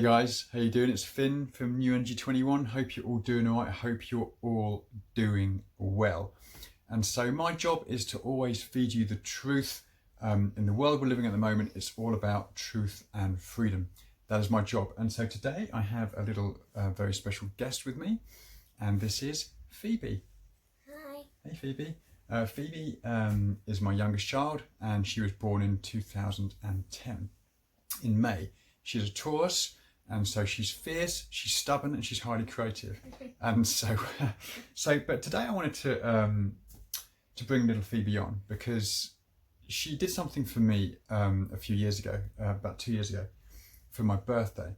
guys, how you doing? It's Finn from New Energy 21. Hope you're all doing all right. I hope you're all doing well. And so my job is to always feed you the truth. In the world we're living at the moment, it's all about truth and freedom. That is my job. And so today I have a little very special guest with me, and this is Phoebe. Hi. Hey Phoebe. Phoebe is my youngest child, and she was born in 2010 in May. She's a Taurus, and so she's fierce, she's stubborn, and she's highly creative. And but today I wanted to bring little Phoebe on because she did something for me a few years ago, about 2 years ago, for my birthday,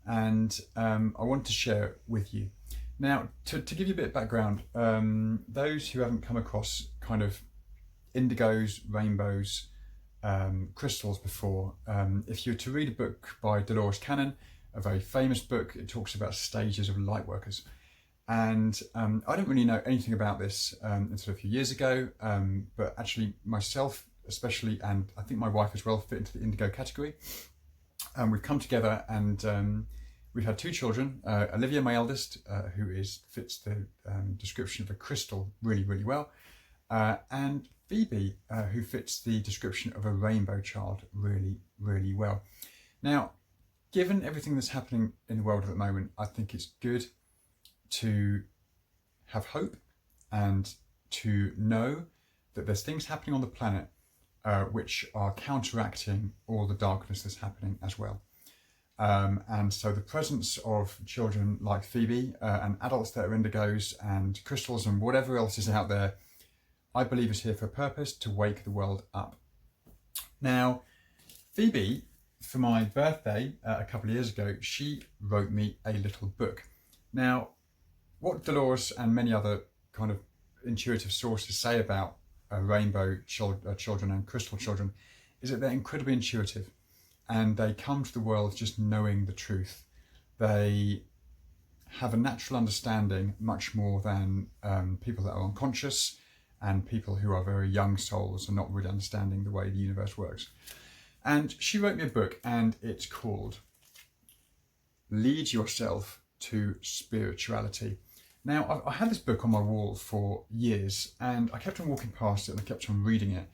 and I wanted to share it with you. Now, to give you a bit of background, those who haven't come across kind of indigos, rainbows, crystals before, if you were to read a book by Dolores Cannon, a very famous book, it talks about stages of light workers. And I didn't really know anything about this until a few years ago, but actually myself especially, and I think my wife as well, fit into the indigo category. We've come together and we've had 2 children, Olivia, my eldest, who fits the description of a crystal really, really well, and Phoebe, who fits the description of a rainbow child really, really well. Now, given everything that's happening in the world at the moment, I think it's good to have hope and to know that there's things happening on the planet which are counteracting all the darkness that's happening as well. And so the presence of children like Phoebe and adults that are indigos and crystals and whatever else is out there, I believe is here for a purpose, to wake the world up. Now, Phoebe, for my birthday a couple of years ago, she wrote me a little book. Now, what Dolores and many other kind of intuitive sources say about rainbow children and crystal children is that they're incredibly intuitive, and they come to the world just knowing the truth. They have a natural understanding much more than people that are unconscious and people who are very young souls and not really understanding the way the universe works. And she wrote me a book, and it's called Lead Yourself to Spirituality. Now, I had this book on my wall for years, and I kept on walking past it and I kept on reading it.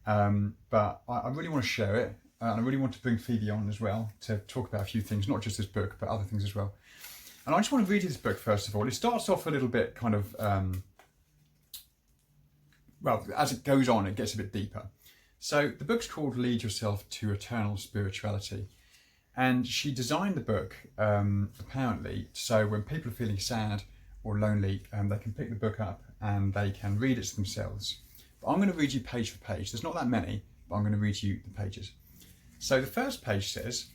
But I really want to share it, and I really want to bring Phoebe on as well to talk about a few things, not just this book, but other things as well. And I just want to read you this book first of all. It starts off a little bit kind of, well, as it goes on, it gets a bit deeper. So the book's called Lead Yourself to Eternal Spirituality. And she designed the book, apparently, so when people are feeling sad or lonely, they can pick the book up and they can read it to themselves. But I'm going to read you page for page. There's not that many, but I'm going to read you the pages. So the first page says,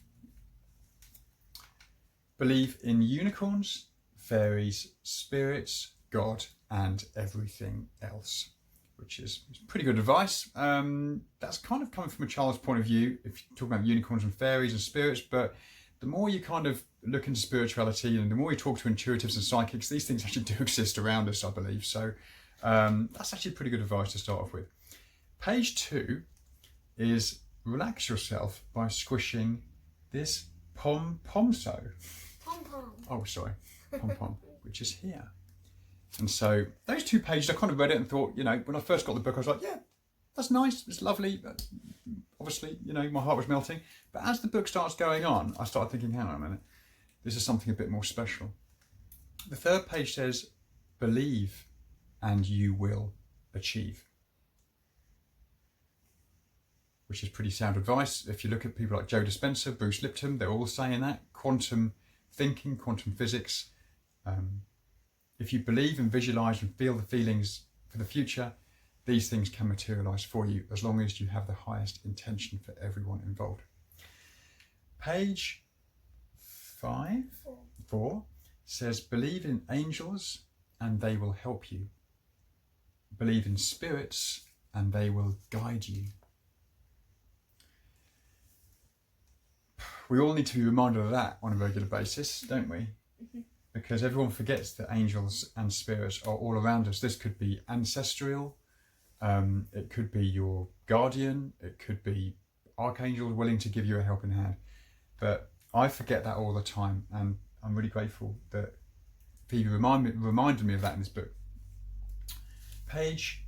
believe in unicorns, fairies, spirits, God, and everything else, which is pretty good advice. That's kind of coming from a child's point of view, if you talk about unicorns and fairies and spirits, but the more you kind of look into spirituality and the more you talk to intuitives and psychics, these things actually do exist around us, I believe. So that's actually pretty good advice to start off with. Page 2 is relax yourself by squishing this pom-pom-so. Pom-pom. Oh, sorry, pom-pom, which is here. And so those 2 pages, I kind of read it and thought, you know, when I first got the book, I was like, yeah, that's nice, it's lovely. But obviously, you know, my heart was melting. But as the book starts going on, I started thinking, hang on a minute, this is something a bit more special. The 3rd page says, believe and you will achieve, which is pretty sound advice. If you look at people like Joe Dispenza, Bruce Lipton, they're all saying that. Quantum thinking, quantum physics. If you believe and visualize and feel the feelings for the future, these things can materialize for you as long as you have the highest intention for everyone involved. Page 4 says, believe in angels and they will help you. Believe in spirits and they will guide you. We all need to be reminded of that on a regular basis, don't we? Because everyone forgets that angels and spirits are all around us. This could be ancestral, it could be your guardian, it could be archangels willing to give you a helping hand. But I forget that all the time, and I'm really grateful that Phoebe reminded me of that in this book. Page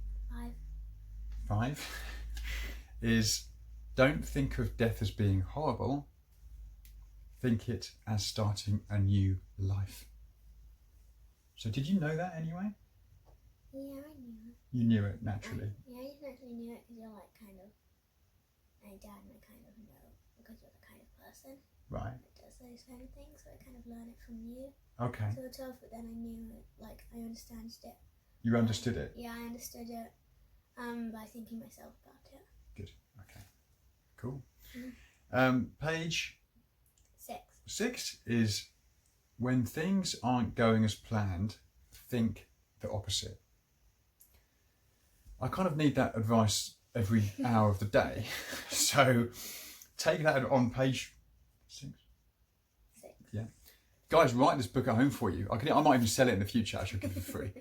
5 is, don't think of death as being horrible, think it as starting a new life. So did you know that anyway? Yeah, I knew it. You knew it naturally. Yeah, I just naturally knew it because you're like kind of, my dad and I kind of know because you're the kind of person Right. that does those kind of things, so I kind of learned it from you. Okay. So it's tough, but then I knew it, like I understand it. You understood it? Yeah, I understood it by thinking myself about it. Good. Okay. Cool. Mm. Page 6. 6 is, when things aren't going as planned, think the opposite. I kind of need that advice every hour of the day. So take that on page 6. Yeah. Guys, write this book at home for you. I might even sell it in the future. I should give it for free.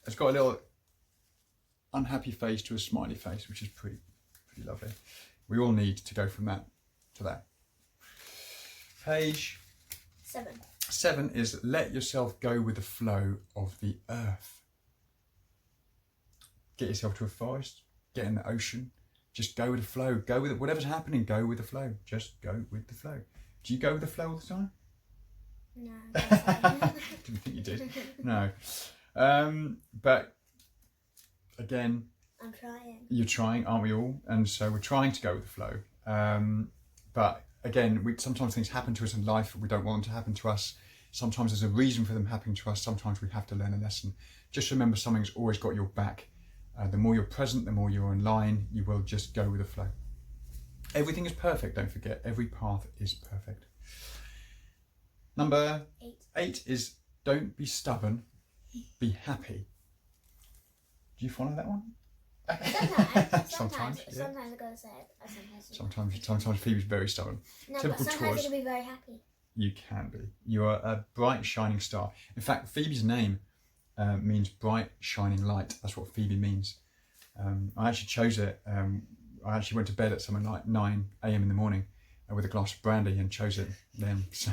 It's got a little unhappy face to a smiley face, which is pretty lovely. We all need to go from that to that. Page 7 is, let yourself go with the flow of the earth. Get yourself to a forest, get in the ocean, just go with the flow. Go with it. Whatever's happening, go with the flow. Just go with the flow. Do you go with the flow all the time? No. I Didn't think you did. No. But again, I'm trying. you're trying, aren't we all? And so we're trying to go with the flow. But again, sometimes things happen to us in life we don't want them to happen to us. Sometimes there's a reason for them happening to us. Sometimes we have to learn a lesson. Just remember, something's always got your back. The more you're present, the more you're in line, you will just go with the flow. Everything is perfect, don't forget. Every path is perfect. Number 8 is, don't be stubborn, be happy. Do you follow that one? Sometimes yeah. I gotta say it. Sometimes Phoebe's very stubborn. No, Typical but sometimes Taurus. I can be very happy. You can be. You are a bright, shining star. In fact, Phoebe's name means bright, shining light. That's what Phoebe means. I actually chose it. I actually went to bed at something like 9 a.m. in the morning with a glass of brandy and chose it then. So,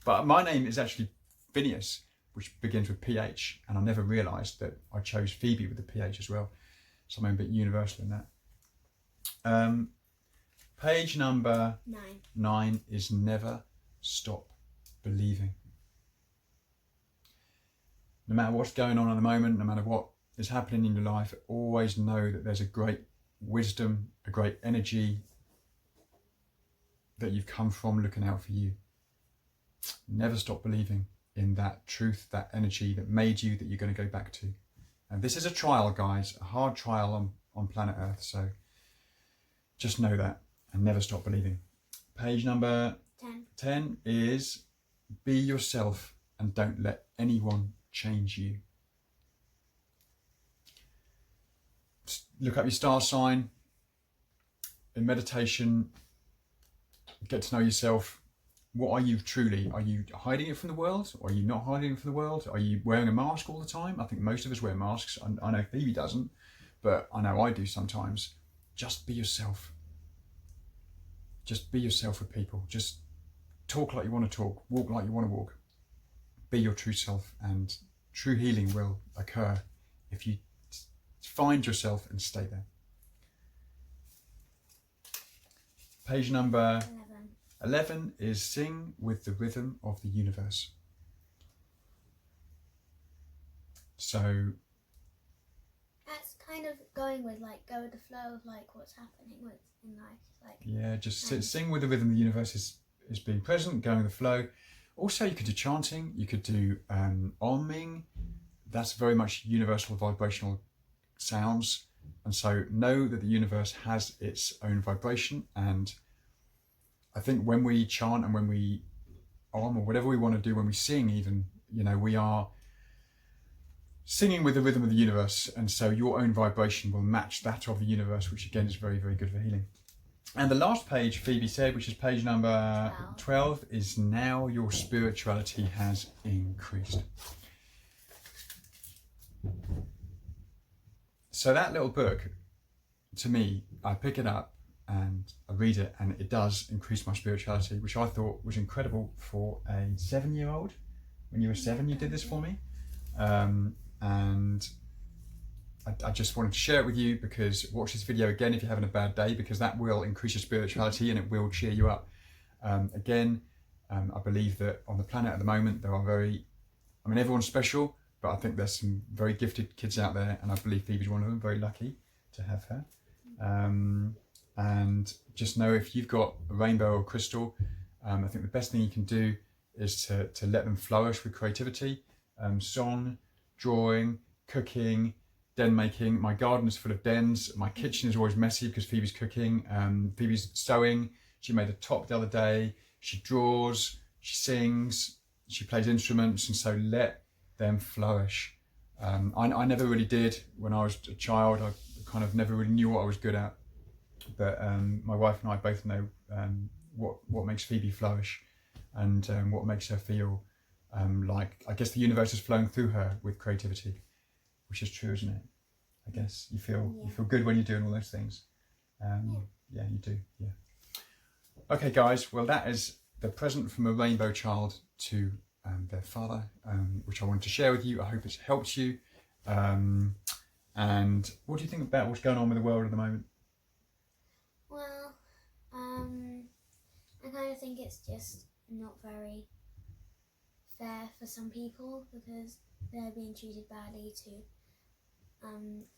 but my name is actually Phineas, which begins with PH, and I never realised that I chose Phoebe with the PH as well. Something a bit universal in that. Page number 9 is, never stop believing. No matter what's going on at the moment, no matter what is happening in your life, always know that there's a great wisdom, a great energy that you've come from looking out for you. Never stop believing in that truth, that energy that made you, that you're going to go back to. And this is a trial, guys, a hard trial on planet Earth. So just know that and never stop believing. Page number 10 is, be yourself and don't let anyone change you. Look up your star sign. In meditation, get to know yourself. What are you truly? Are you hiding it from the world? Or are you not hiding it from the world? Are you wearing a mask all the time? I think most of us wear masks. I know Phoebe doesn't, but I know I do sometimes. Just be yourself. Just be yourself with people. Just talk like you want to talk. Walk like you want to walk. Be your true self, and true healing will occur if you find yourself and stay there. Page number 11 is, sing with the rhythm of the universe. So that's kind of going with, like, go with the flow of, like, what's happening with in life. Like, yeah, just sing with the rhythm of the universe is being present, going with the flow. Also, you could do chanting, you could do oming. That's very much universal vibrational sounds. And so know that the universe has its own vibration. And I think when we chant and when we or whatever we want to do, when we sing even, you know, we are singing with the rhythm of the universe. And so your own vibration will match that of the universe, which again is very, very good for healing. And the last page, Phoebe said, which is page number 12, is, now your spirituality has increased. So that little book, to me, I pick it up and I read it, and it does increase my spirituality, which I thought was incredible for a 7-year-old. When you were 7, you did this for me. And I just wanted to share it with you, because watch this video again if you're having a bad day, because that will increase your spirituality and it will cheer you up. I believe that on the planet at the moment there are everyone's special, but I think there's some very gifted kids out there, and I believe Phoebe's one of them. Very lucky to have her. And just know, if you've got a rainbow or a crystal, I think the best thing you can do is to let them flourish with creativity, song, drawing, cooking, den making. My garden is full of dens. My kitchen is always messy because Phoebe's cooking. Phoebe's sewing. She made a top the other day. She draws, she sings, she plays instruments, and so let them flourish. I never really did when I was a child. I kind of never really knew what I was good at. But my wife and I both know what makes Phoebe flourish, and what makes her feel like, I guess, the universe is flowing through her with creativity, which is true, isn't it? I guess you feel good when you're doing all those things. Yeah, you do. Yeah. Okay, guys. Well, that is the present from a rainbow child to their father, which I wanted to share with you. I hope it's helped you. And what do you think about what's going on with the world at the moment? Well, I kind of think it's just not very fair for some people, because they're being treated badly to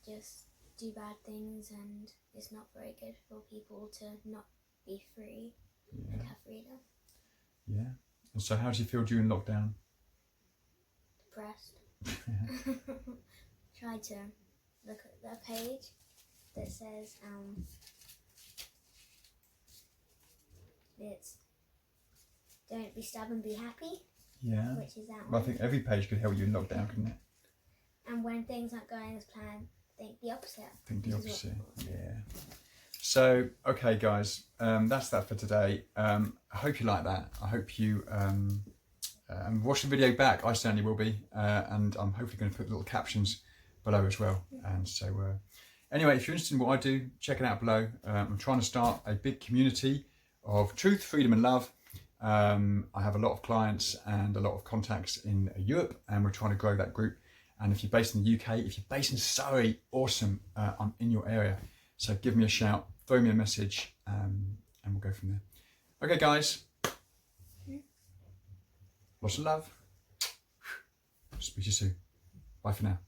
just do bad things, and it's not very good for people to not be free and have freedom. Yeah. And so how do you feel during lockdown? Depressed. Tried to look at that page that says it's don't be stubborn, be happy. Yeah. Which is that one. Well, I think every page could help you in lockdown, couldn't it? And when things aren't going as planned, think the opposite. Think the opposite. Yeah. So, okay, guys, that's that for today. I hope you like that. I hope you watch the video back. I certainly will be, and I'm hopefully going to put little captions below as well. And so, anyway, if you're interested in what I do, check it out below. I'm trying to start a big community of truth, freedom, and love. I have a lot of clients and a lot of contacts in Europe, and we're trying to grow that group. And if you're based in the UK, if you're based in Surrey, awesome, I'm in your area. So give me a shout, throw me a message, and we'll go from there. Okay, guys. Lots of love. Speak to you soon. Bye for now.